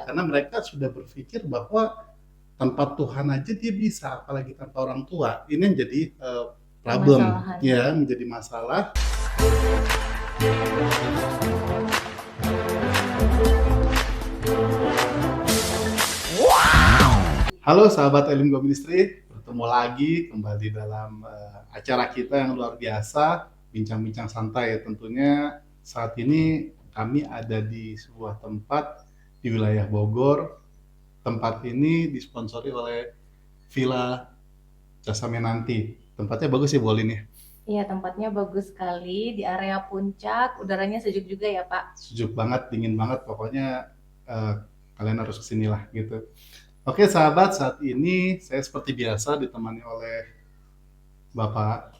karena mereka sudah berpikir bahwa tanpa Tuhan aja dia bisa, apalagi tanpa orang tua. Ini yang jadi problem, Permasalahan. ya, menjadi masalah. Halo sahabat Elim Go Ministry, bertemu lagi kembali dalam acara kita yang luar biasa, bincang-bincang santai. Tentunya saat ini kami ada di sebuah tempat di wilayah Bogor. Tempat ini disponsori oleh Villa Casa Menanti. Tempatnya bagus ya, Bolin ya? Iya, tempatnya bagus sekali di area puncak, udaranya sejuk juga ya, Pak. Sejuk banget, dingin banget, pokoknya eh, kalian harus kesinilah gitu. Oke sahabat, saat ini saya seperti biasa ditemani oleh Bapak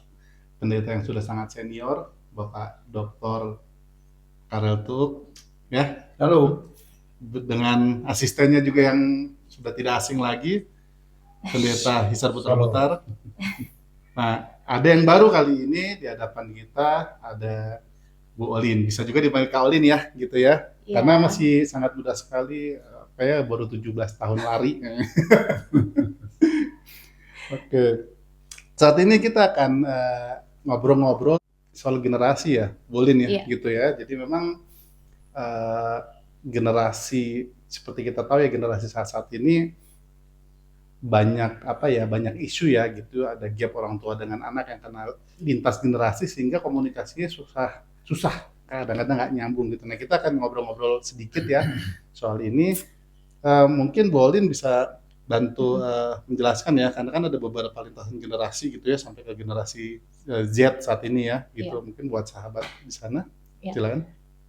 Pendeta yang sudah sangat senior, Bapak Dr. Karel Tuk, ya, Halo, dengan asistennya juga yang sudah tidak asing lagi, Pendeta Hisar Putra Halo. Butar. Nah, ada yang baru kali ini di hadapan kita, ada Bu Olin. Bisa juga dipanggil Kak Olin ya, gitu ya. Iya. Karena masih sangat muda sekali, kayak baru 17 tahun lari. Oke. Saat ini kita akan ngobrol-ngobrol soal generasi ya, Bolin ya, Iya. gitu ya. Jadi memang generasi seperti kita tahu ya, generasi saat ini banyak banyak isu ya gitu, ada gap orang tua dengan anak yang kena lintas generasi sehingga komunikasinya susah kadang-kadang nggak nyambung gitu. Nah kita akan ngobrol-ngobrol sedikit ya soal ini. Mungkin Bolin bisa bantu menjelaskan ya, karena kan ada beberapa lintasan generasi gitu ya sampai ke generasi Z saat ini ya gitu. Iya. Mungkin buat sahabat di sana, Iya. silakan.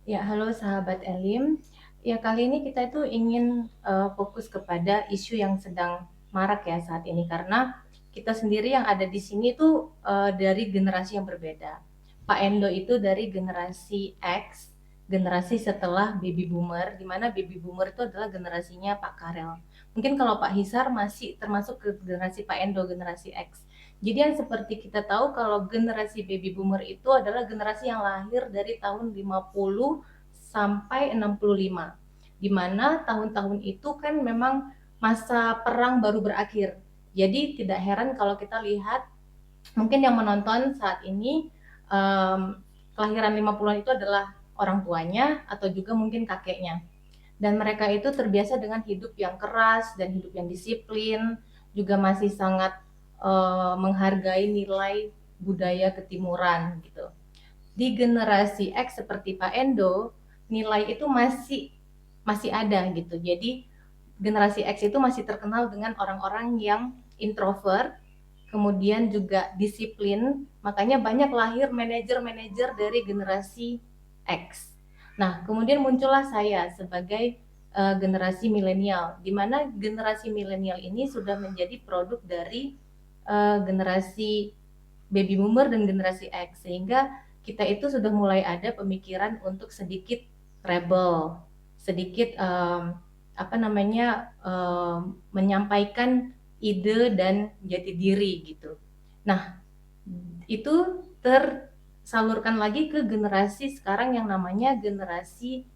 Ya, halo sahabat Elim. Ya, kali ini kita itu ingin fokus kepada isu yang sedang marak ya saat ini, karena kita sendiri yang ada di sini itu dari generasi yang berbeda. Pak Endo itu dari generasi X, generasi setelah baby boomer, di mana baby boomer itu adalah generasinya Pak Karel. Mungkin kalau Pak Hisar masih termasuk ke generasi Pak Endo, generasi X. Jadi yang seperti kita tahu kalau generasi baby boomer itu adalah generasi yang lahir dari tahun 50 sampai 65. Di mana tahun-tahun itu kan memang masa perang baru berakhir. Jadi tidak heran kalau kita lihat mungkin yang menonton saat ini kelahiran 50-an itu adalah orang tuanya atau juga mungkin kakeknya. Dan mereka itu terbiasa dengan hidup yang keras dan hidup yang disiplin, juga masih sangat menghargai nilai budaya ketimuran gitu. Di generasi X seperti Pak Endo, nilai itu masih ada gitu. Jadi generasi X itu masih terkenal dengan orang-orang yang introvert, kemudian juga disiplin, makanya banyak lahir manajer-manajer dari generasi X. Nah, kemudian muncullah saya sebagai generasi milenial, di mana generasi milenial ini sudah menjadi produk dari generasi baby boomer dan generasi X, sehingga kita itu sudah mulai ada pemikiran untuk sedikit rebel, sedikit menyampaikan ide dan jati diri gitu. Nah, itu tersalurkan lagi ke generasi sekarang yang namanya generasi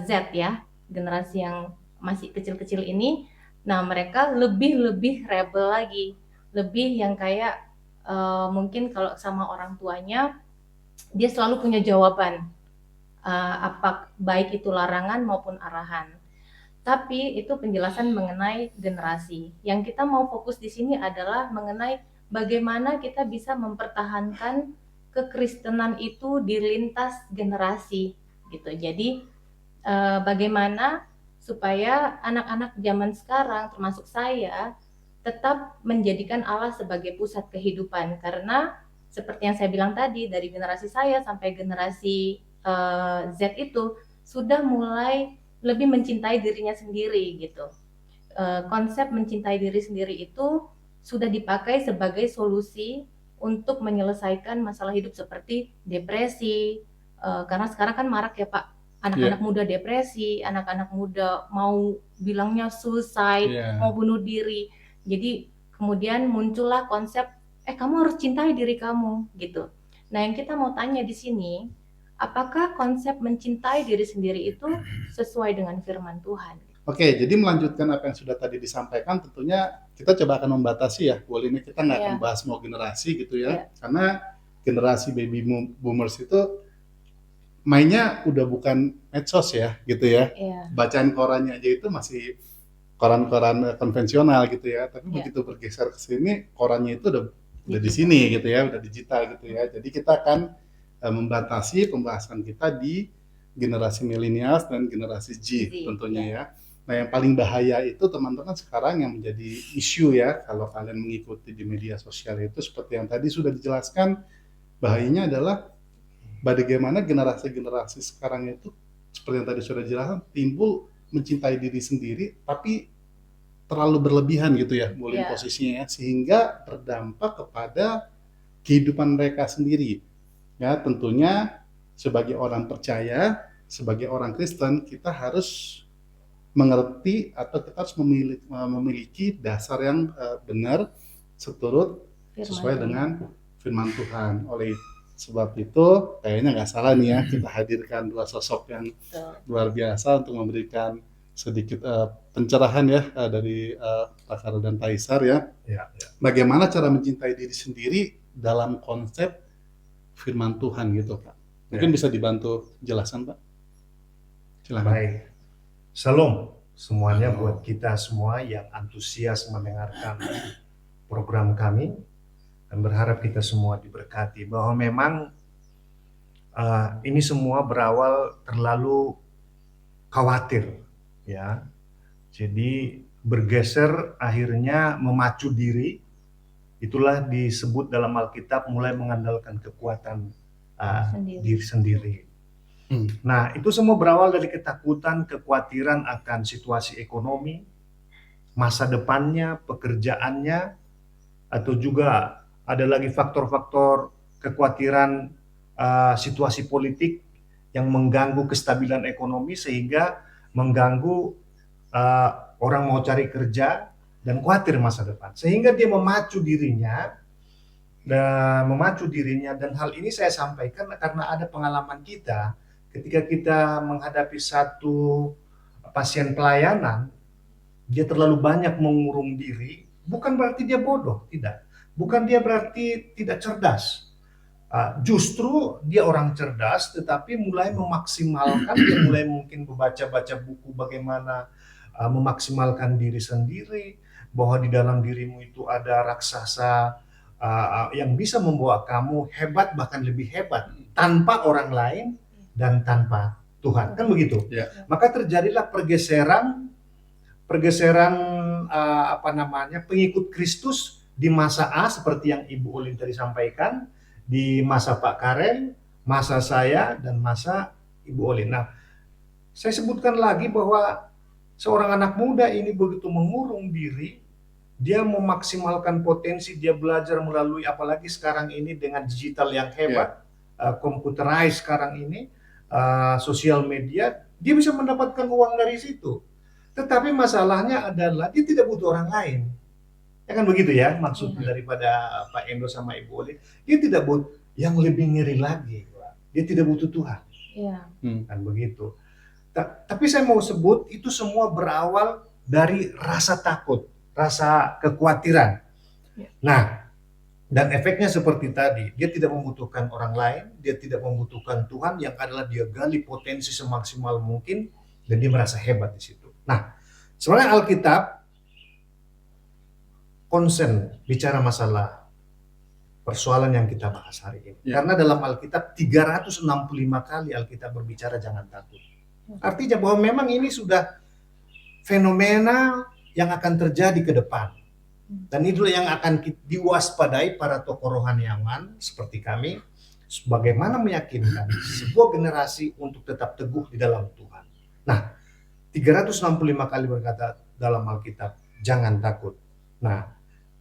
Z ya, generasi yang masih kecil-kecil ini. Nah, mereka lebih rebel lagi, lebih yang kayak mungkin kalau sama orang tuanya dia selalu punya jawaban, apa baik itu larangan maupun arahan. Tapi itu penjelasan mengenai generasi. Yang kita mau fokus di sini adalah mengenai bagaimana kita bisa mempertahankan kekristenan itu di lintas generasi gitu. Jadi bagaimana supaya anak-anak zaman sekarang termasuk saya tetap menjadikan Allah sebagai pusat kehidupan, karena seperti yang saya bilang tadi, dari generasi saya sampai generasi Z itu sudah mulai lebih mencintai dirinya sendiri gitu. Konsep mencintai diri sendiri itu sudah dipakai sebagai solusi untuk menyelesaikan masalah hidup seperti depresi, karena sekarang kan marak ya Pak, anak-anak muda depresi, anak-anak muda mau bilangnya suicide, mau bunuh diri. Jadi kemudian muncullah konsep kamu harus cintai diri kamu gitu. Nah, yang kita mau tanya di sini, apakah konsep mencintai diri sendiri itu sesuai dengan firman Tuhan? Oke, jadi melanjutkan apa yang sudah tadi disampaikan, tentunya kita coba akan membatasi ya, Bu Lini, kita nggak akan Iya, bahas semua generasi gitu ya, iya, karena generasi baby boomers itu mainnya udah bukan medsos ya, gitu ya. iya, Bacaan korannya aja itu masih koran-koran konvensional gitu ya, tapi iya, begitu bergeser ke sini, korannya itu udah di digital. sini gitu ya, udah digital gitu ya. Jadi kita akan membatasi pembahasan kita di generasi milenials dan generasi Z, Z tentunya iya, ya. Nah, yang paling bahaya itu teman-teman sekarang yang menjadi isu ya, kalau kalian mengikuti di media sosial itu seperti yang tadi sudah dijelaskan, bahayanya adalah bagaimana generasi-generasi sekarang itu seperti yang tadi sudah dijelaskan timbul mencintai diri sendiri tapi terlalu berlebihan gitu ya mulai iya, posisinya ya, sehingga berdampak kepada kehidupan mereka sendiri ya. Tentunya sebagai orang percaya, sebagai orang Kristen, kita harus mengerti atau kita harus memiliki dasar yang benar seturut firman sesuai Tuhan. dengan firman Tuhan. Oleh sebab itu, kayaknya nggak salah nih ya kita hadirkan dua sosok yang Betul. luar biasa untuk memberikan sedikit pencerahan ya dari Pak Karo dan Pak Isar ya. Ya, ya. Bagaimana cara mencintai diri sendiri dalam konsep firman Tuhan gitu Pak. Mungkin bisa dibantu jelasan Pak. Silakan. Baik. Shalom semuanya buat kita semua yang antusias mendengarkan program kami, dan berharap kita semua diberkati bahwa memang ini semua berawal terlalu khawatir ya. Jadi bergeser akhirnya memacu diri, itulah disebut dalam Alkitab mulai mengandalkan kekuatan diri sendiri. Nah, itu semua berawal dari ketakutan, kekhawatiran akan situasi ekonomi, masa depannya, pekerjaannya, atau juga ada lagi faktor-faktor kekhawatiran situasi politik yang mengganggu kestabilan ekonomi sehingga mengganggu orang mau cari kerja dan khawatir masa depan. Sehingga dia memacu dirinya dan hal ini saya sampaikan karena ada pengalaman kita ketika kita menghadapi satu pasien pelayanan, dia terlalu banyak mengurung diri, bukan berarti dia bodoh, tidak. Bukan dia berarti tidak cerdas. Justru dia orang cerdas, tetapi mulai memaksimalkan, dia mulai mungkin membaca-baca buku bagaimana memaksimalkan diri sendiri, bahwa di dalam dirimu itu ada raksasa yang bisa membawa kamu hebat, bahkan lebih hebat, tanpa orang lain dan tanpa Tuhan, kan begitu? Ya. Maka terjadilah pergeseran pengikut Kristus di masa A seperti yang Ibu Ulin tadi sampaikan, di masa Pak Karel, masa saya, dan masa Ibu Ulin. Nah, saya sebutkan lagi bahwa seorang anak muda ini begitu mengurung diri, dia memaksimalkan potensi, dia belajar melalui apalagi sekarang ini dengan digital yang hebat, computerized sekarang ini, sosial media, dia bisa mendapatkan uang dari situ. Tetapi masalahnya adalah dia tidak butuh orang lain. Ya kan begitu ya maksudnya daripada Pak Endo sama Ibu Oli. Dia tidak butuh yang lebih ngeri lagi. Dia tidak butuh Tuhan. Iya. Kan begitu. Tapi saya mau sebut itu semua berawal dari rasa takut, rasa kekhawatiran. Nah, dan efeknya seperti tadi, dia tidak membutuhkan orang lain, dia tidak membutuhkan Tuhan, yang adalah dia gali potensi semaksimal mungkin, dan dia merasa hebat di situ. Nah, sebenarnya Alkitab konsen bicara masalah persoalan yang kita bahas hari ini. Karena dalam Alkitab 365 kali Alkitab berbicara jangan takut. Artinya bahwa memang ini sudah fenomena yang akan terjadi ke depan. Dan itulah yang akan diwaspadai para tokoh rohaniawan seperti kami, bagaimana meyakinkan sebuah generasi untuk tetap teguh di dalam Tuhan. Nah, 365 kali berkata dalam Alkitab, jangan takut. Nah,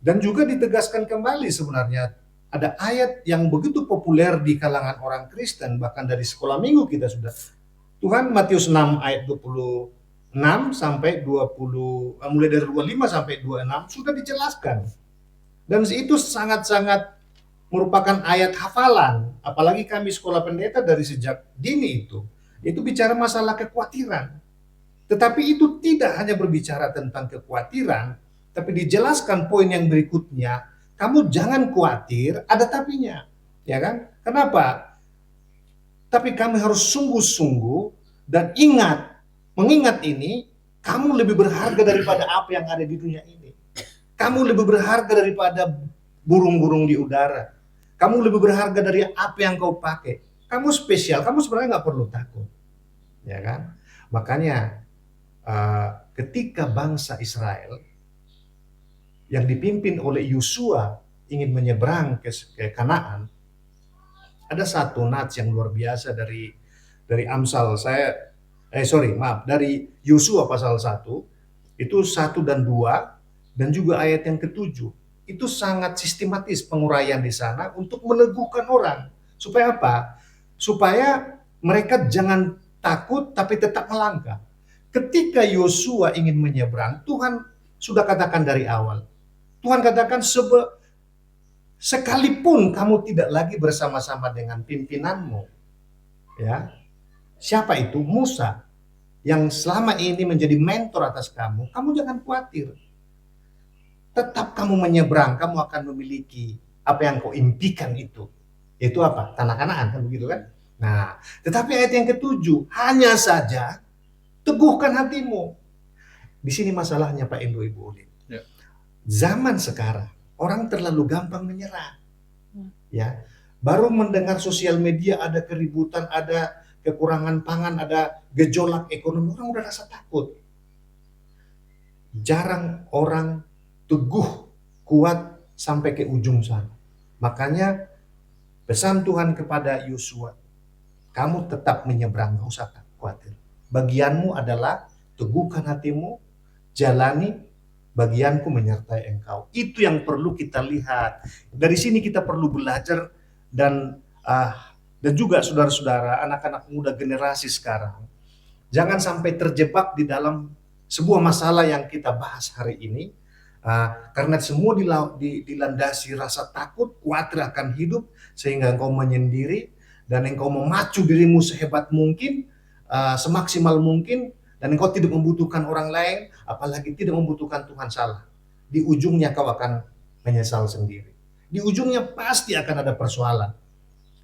dan juga ditegaskan kembali sebenarnya, ada ayat yang begitu populer di kalangan orang Kristen, bahkan dari sekolah minggu kita sudah. Tuhan Matius 6 ayat 26 sampai 20, mulai dari 25 sampai 26 sudah dijelaskan. Dan itu sangat-sangat merupakan ayat hafalan, apalagi kami sekolah pendeta dari sejak dini itu bicara masalah kekhawatiran. Tetapi itu tidak hanya berbicara tentang kekhawatiran, tapi dijelaskan poin yang berikutnya, kamu jangan khawatir, ada tapinya. Ya kan? Kenapa? Tapi kami harus sungguh-sungguh dan mengingat ini, kamu lebih berharga daripada apa yang ada di dunia ini. Kamu lebih berharga daripada burung-burung di udara. Kamu lebih berharga dari apa yang kau pakai. Kamu spesial, kamu sebenarnya nggak perlu takut. Ya kan? Makanya ketika bangsa Israel yang dipimpin oleh Yosua ingin menyeberang ke Kanaan, ada satu nats yang luar biasa dari Amsal dari Yosua pasal 1 itu 1 dan 2 dan juga ayat yang ke-7 itu sangat sistematis penguraian di sana untuk meneguhkan orang supaya apa? Supaya mereka jangan takut tapi tetap melangkah. Ketika Yosua ingin menyeberang, Tuhan sudah katakan dari awal. Tuhan katakan sekalipun kamu tidak lagi bersama-sama dengan pimpinanmu, ya. Siapa itu? Musa yang selama ini menjadi mentor atas kamu. Kamu jangan khawatir. Tetap kamu menyeberang, kamu akan memiliki apa yang kau impikan itu. Itu apa? Tanah Kanaan, kan begitu kan? Nah, tetapi ayat yang ke-7, hanya saja teguhkan hatimu. Di sini masalahnya Pak Endo, Ibu Ulin. Ya. Zaman sekarang orang terlalu gampang menyerah. Ya, baru mendengar sosial media ada keributan, ada kekurangan pangan, ada gejolak ekonomi, orang udah rasa takut. Jarang orang teguh, kuat sampai ke ujung sana. Makanya pesan Tuhan kepada Yosua, kamu tetap menyeberang, gak usah khawatir. Bagianmu adalah teguhkan hatimu, jalani, bagianku menyertai engkau. Itu yang perlu kita lihat. Dari sini kita perlu belajar dan juga saudara-saudara, anak-anak muda generasi sekarang, jangan sampai terjebak di dalam sebuah masalah yang kita bahas hari ini, karena semua dilandasi rasa takut, khawatir akan hidup, sehingga engkau menyendiri dan engkau memacu dirimu sehebat mungkin, semaksimal mungkin, dan engkau tidak membutuhkan orang lain, apalagi tidak membutuhkan Tuhan salah. Di ujungnya kau akan menyesal sendiri. Di ujungnya pasti akan ada persoalan.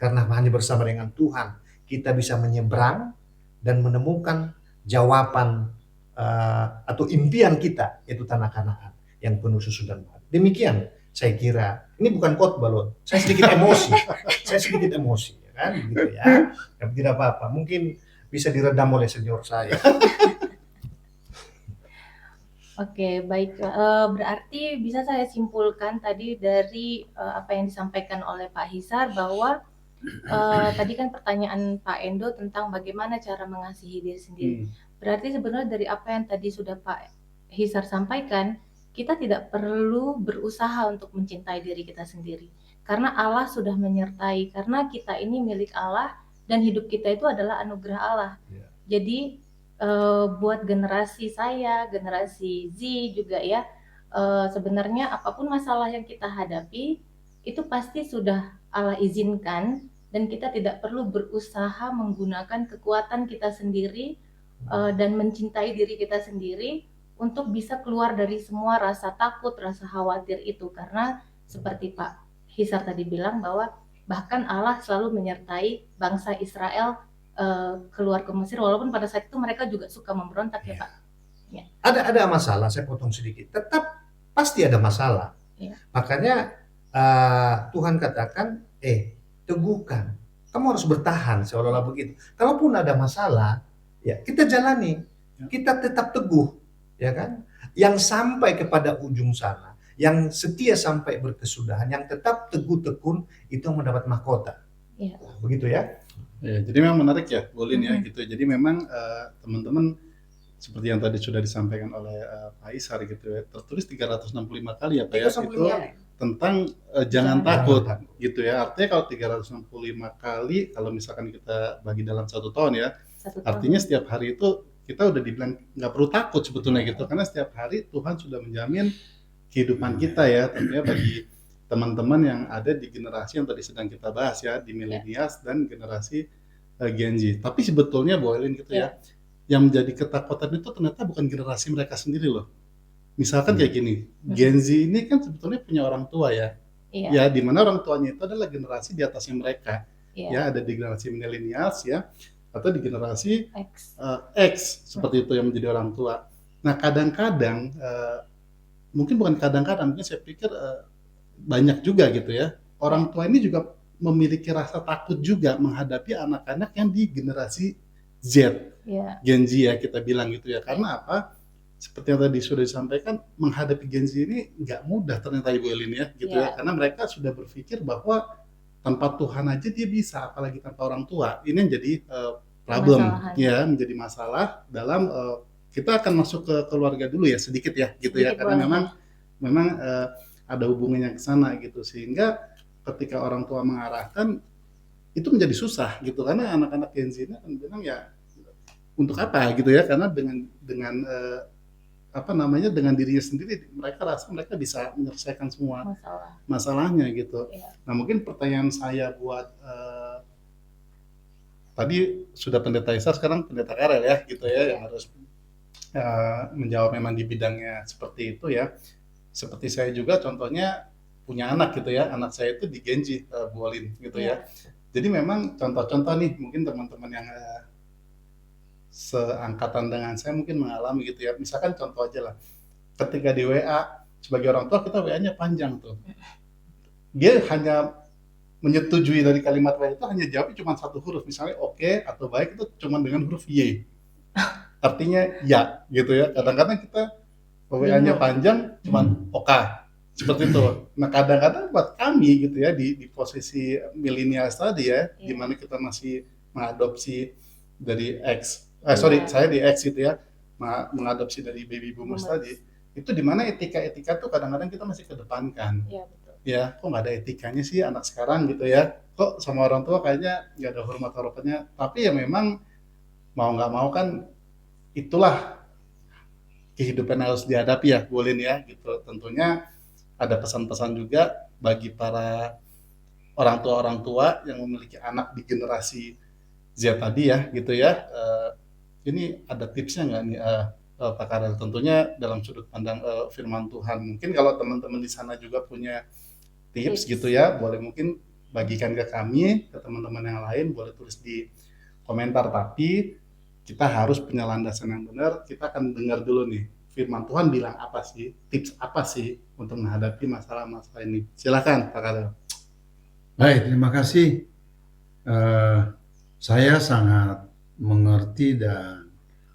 Karena hanya bersama dengan Tuhan kita bisa menyeberang dan menemukan jawaban atau impian kita, yaitu tanah Kanaan yang penuh susu dan madu. Demikian saya kira. Ini bukan khotbah loh. Saya sedikit emosi. Ya kan? Gitu ya. Tapi tidak apa-apa. Mungkin bisa diredam oleh senior saya. Oke, baik. Berarti bisa saya simpulkan tadi dari apa yang disampaikan oleh Pak Hisar bahwa tadi kan pertanyaan Pak Endo tentang bagaimana cara mengasihi diri sendiri. Berarti sebenarnya dari apa yang tadi sudah Pak Hisar sampaikan, kita tidak perlu berusaha untuk mencintai diri kita sendiri. Karena Allah sudah menyertai, karena kita ini milik Allah dan hidup kita itu adalah anugerah Allah. Jadi buat generasi saya, generasi Z juga ya, sebenarnya apapun masalah yang kita hadapi, itu pasti sudah Allah izinkan dan kita tidak perlu berusaha menggunakan kekuatan kita sendiri dan mencintai diri kita sendiri untuk bisa keluar dari semua rasa takut, rasa khawatir itu. Karena seperti Pak Hisar tadi bilang bahwa bahkan Allah selalu menyertai bangsa Israel keluar ke Mesir, walaupun pada saat itu mereka juga suka memberontak ya Pak. Ya. Ada masalah, saya potong sedikit. Tetap pasti ada masalah. Ya. Makanya Tuhan katakan, teguhkan. Kamu harus bertahan, seolah-olah begitu. Kalaupun ada masalah, ya kita jalani. Kita tetap teguh, ya kan? Yang sampai kepada ujung sana, yang setia sampai berkesudahan, yang tetap teguh tekun, itu yang mendapat mahkota. Ya. Begitu ya? Ya, jadi memang menarik ya, Bolin ya gitu. Jadi memang teman-teman seperti yang tadi sudah disampaikan oleh Pak Isar gitu ya, tertulis 365 kali ya Pak ya, itu tentang jangan takut gitu ya. Artinya kalau 365 kali, kalau misalkan kita bagi dalam 1 tahun ya, artinya setiap hari itu kita udah dibilang nggak perlu takut sebetulnya gitu, karena setiap hari Tuhan sudah menjamin kehidupan kita ya. Tentunya bagi teman-teman yang ada di generasi yang tadi sedang kita bahas ya, di millennials dan generasi Gen Z. Tapi sebetulnya Bu Elin gitu ya, yang menjadi ketakutan itu ternyata bukan generasi mereka sendiri loh. Misalkan kayak gini, Gen Z ini kan sebetulnya punya orang tua ya, Iya, ya di mana orang tuanya itu adalah generasi di atasnya mereka, iya, ya ada di generasi millennials ya, atau di generasi X. X seperti itu yang menjadi orang tua. Nah kadang-kadang mungkin bukan kadang-kadang, mungkin saya pikir banyak juga gitu ya. Orang tua ini juga memiliki rasa takut juga menghadapi anak-anak yang di generasi Z, Iya, Gen Z ya kita bilang gitu ya. Karena apa? Seperti yang tadi sudah disampaikan, menghadapi Gen Z ini nggak mudah ternyata Ibu Elin ya, gitu ya. Karena mereka sudah berpikir bahwa tanpa Tuhan aja dia bisa, apalagi tanpa orang tua. Ini yang jadi problem permasalahan. ya, menjadi masalah dalam kita akan masuk ke keluarga dulu ya sedikit ya, gitu ya. Sedikit Karena boleh. memang ada hubungannya ke sana gitu, sehingga ketika orang tua mengarahkan itu menjadi susah gitu, karena anak-anak Gen Z ini akan bilang ya untuk apa gitu ya, karena dengan apa namanya, dengan dirinya sendiri mereka rasa mereka bisa menyelesaikan semua Masalah. masalahnya gitu. Iya. Nah mungkin pertanyaan saya buat tadi sudah pendeta Isa, sekarang pendeta Karel ya gitu ya, yang harus menjawab memang di bidangnya seperti itu ya. Seperti saya juga contohnya punya anak gitu ya, anak saya itu di Gen Z, Bu Olin gitu ya. Jadi memang contoh-contoh nih mungkin teman-teman yang seangkatan dengan saya mungkin mengalami gitu ya. Misalkan contoh aja lah, ketika di WA sebagai orang tua kita WA-nya panjang tuh. Dia hanya menyetujui dari kalimat WA itu, hanya jawabnya cuma satu huruf, misalnya oke atau baik itu cuma dengan huruf Y. Artinya ya gitu ya. Kadang-kadang kita WA-nya panjang cuman oka seperti itu. Nah kadang-kadang buat kami gitu ya di posisi milenial tadi ya, di mana kita masih mengadopsi dari saya di X gitu ya, mengadopsi dari baby boomers tadi, itu di mana etika-etika tuh kadang-kadang kita masih kedepankan. Iya, betul. Ya, kok nggak ada etikanya sih anak sekarang gitu ya? Kok sama orang tua kayaknya nggak ada hormat hormatnya. Tapi ya memang mau nggak mau kan itulah kehidupan yang harus dihadapi ya, Bolin ya gitu. Tentunya ada pesan-pesan juga bagi para orang tua yang memiliki anak di generasi Z tadi ya gitu ya. Ini ada tipsnya nggak nih Pak Karel? Tentunya dalam sudut pandang firman Tuhan. Mungkin kalau teman-teman di sana juga punya tips gitu ya, boleh mungkin bagikan ke kami, ke teman-teman yang lain, boleh tulis di komentar. Tapi kita harus punya landasan yang benar. Kita akan dengar dulu nih firman Tuhan bilang apa sih, tips apa sih untuk menghadapi masalah-masalah ini. Silakan Pak Karel. Baik, terima kasih. Saya sangat mengerti dan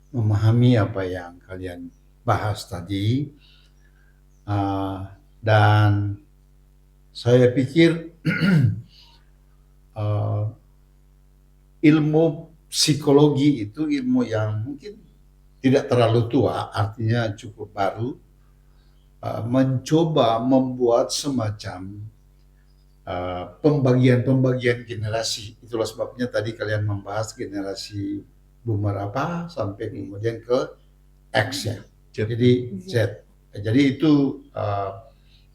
memahami apa yang kalian bahas tadi. Dan saya pikir ilmu psikologi itu ilmu yang mungkin tidak terlalu tua, artinya cukup baru, mencoba membuat semacam pembagian generasi. Itulah sebabnya tadi kalian membahas generasi boomer apa sampai kemudian ke X ya. Jadi Z. Jadi itu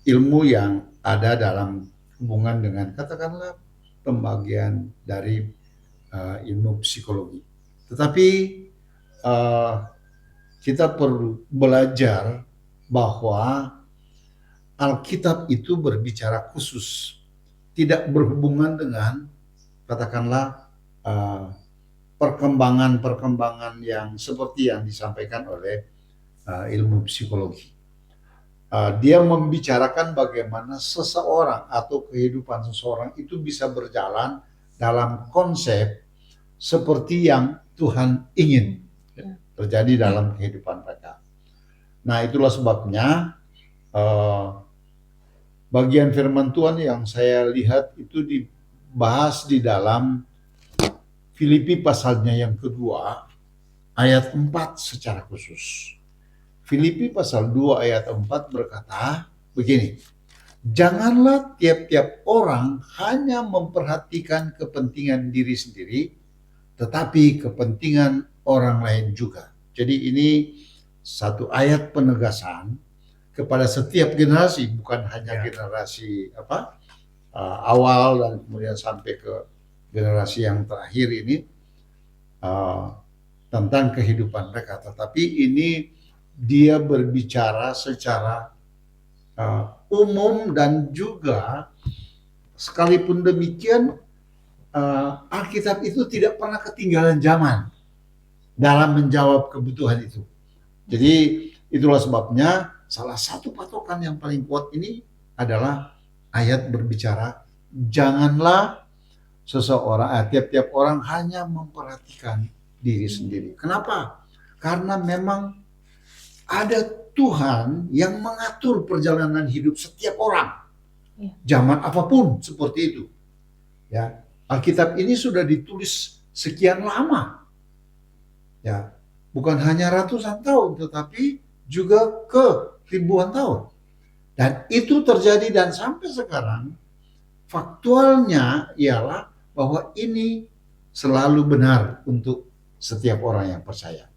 ilmu yang ada dalam hubungan dengan katakanlah pembagian dari ilmu psikologi. Tetapi kita perlu belajar bahwa Alkitab itu berbicara khusus, tidak berhubungan dengan katakanlah perkembangan-perkembangan yang seperti yang disampaikan oleh ilmu psikologi. Dia membicarakan bagaimana seseorang atau kehidupan seseorang itu bisa berjalan dalam konsep seperti yang Tuhan ingin terjadi dalam kehidupan mereka. Nah, itulah sebabnya bagian firman Tuhan yang saya lihat itu dibahas di dalam Filipi pasalnya yang kedua ayat 4 secara khusus. Filipi pasal 2 ayat 4 berkata begini, janganlah tiap-tiap orang hanya memperhatikan kepentingan diri sendiri, tetapi kepentingan orang lain juga. Jadi ini satu ayat penegasan kepada setiap generasi, bukan hanya Ya. generasi awal dan kemudian sampai ke generasi yang terakhir ini tentang kehidupan mereka, tetapi ini dia berbicara secara umum dan juga sekalipun demikian Alkitab itu tidak pernah ketinggalan zaman dalam menjawab kebutuhan itu. Jadi itulah sebabnya salah satu patokan yang paling kuat ini adalah ayat berbicara janganlah tiap-tiap orang hanya memperhatikan diri sendiri. Kenapa? Karena memang ada Tuhan yang mengatur perjalanan hidup setiap orang. Zaman apapun seperti itu. Ya, Alkitab ini sudah ditulis sekian lama. Ya, bukan hanya ratusan tahun tetapi juga ke ribuan tahun. Dan itu terjadi dan sampai sekarang faktualnya ialah bahwa ini selalu benar untuk setiap orang yang percaya.